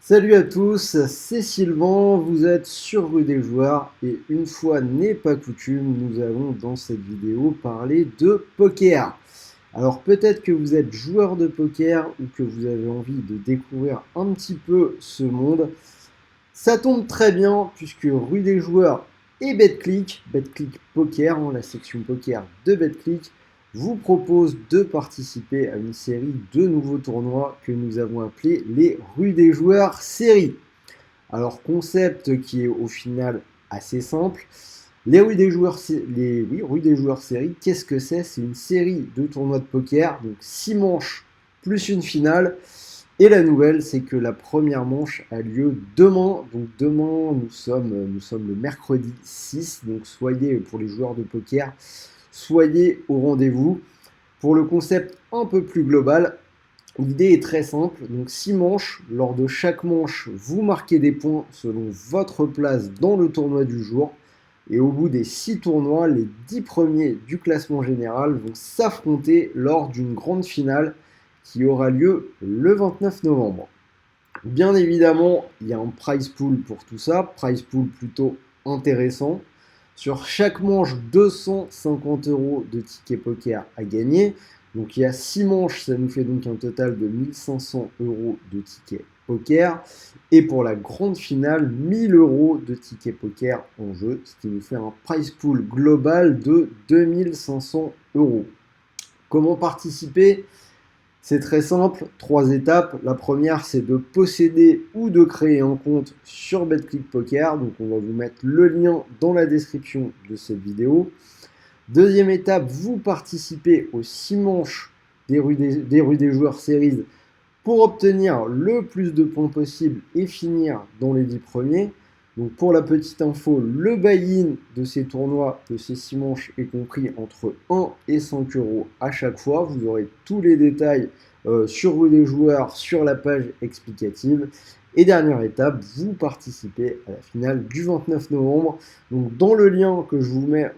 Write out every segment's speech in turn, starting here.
Salut à tous, c'est Sylvain, vous êtes sur Rue des Joueurs et une fois n'est pas coutume, nous allons dans cette vidéo parler de poker. Alors peut-être que vous êtes joueur de poker ou que vous avez envie de découvrir un petit peu ce monde. Ça tombe très bien puisque Rue des Joueurs et BetClick Poker, la section poker de BetClick, vous propose de participer à une série de nouveaux tournois que nous avons appelés les Rue des Joueurs séries. Alors concept qui est au final assez simple. Les Rue des Joueurs, Rue des Joueurs séries, qu'est-ce que c'est? C'est une série de tournois de poker, donc 6 manches plus une finale. Et la nouvelle, c'est que la première manche a lieu demain. Donc demain, nous sommes le mercredi 6. Donc soyez, pour les joueurs de poker, soyez au rendez-vous. Pour le concept un peu plus global, l'idée est très simple. Donc 6 manches. Lors de chaque manche, vous marquez des points selon votre place dans le tournoi du jour. Et au bout des 6 tournois, les 10 premiers du classement général vont s'affronter lors d'une grande finale qui aura lieu le 29 novembre. Bien évidemment, il y a un prize pool pour tout ça, prize pool plutôt intéressant. Sur chaque manche, 250 € de tickets poker à gagner. Donc il y a 6 manches, ça nous fait donc un total de 1500 € de tickets poker. Et pour la grande finale, 1000 € de tickets poker en jeu, ce qui nous fait un prize pool global de 2500 €. Comment participer? C'est très simple, 3 étapes. La première, c'est de posséder ou de créer un compte sur BetClick Poker. Donc, on va vous mettre le lien dans la description de cette vidéo. Deuxième étape, vous participez aux 6 manches des Rues des Joueurs Series pour obtenir le plus de points possible et finir dans les 10 premiers. Donc pour la petite info, le buy-in de ces tournois, de ces 6 manches, est compris entre 1 et 5 € à chaque fois. Vous aurez tous les détails sur Rue des Joueurs, sur la page explicative. Et dernière étape, vous participez à la finale du 29 novembre. Donc dans le lien que je vous mets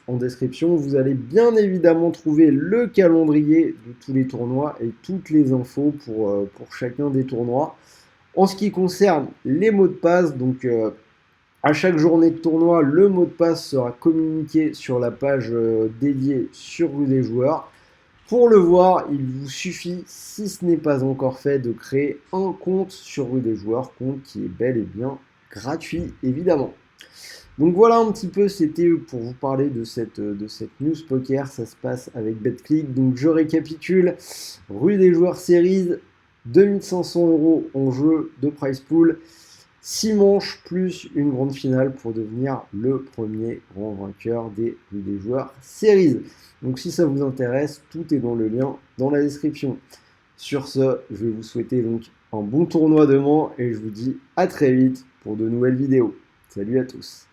en description, vous allez bien évidemment trouver le calendrier de tous les tournois et toutes les infos pour chacun des tournois. En ce qui concerne les mots de passe, donc à chaque journée de tournoi, le mot de passe sera communiqué sur la page dédiée sur Rue des Joueurs. Pour le voir, il vous suffit, si ce n'est pas encore fait, de créer un compte sur Rue des Joueurs, compte qui est bel et bien gratuit, évidemment. Donc voilà un petit peu, c'était pour vous parler de cette news poker. Ça se passe avec BetClick. Donc je récapitule, Rue des Joueurs Series, 2500 € en jeu de prize pool. 6 manches plus une grande finale pour devenir le premier grand vainqueur des Rue des Joueurs Series. Donc si ça vous intéresse, tout est dans le lien dans la description. Sur ce, je vais vous souhaiter donc un bon tournoi demain et je vous dis à très vite pour de nouvelles vidéos. Salut à tous.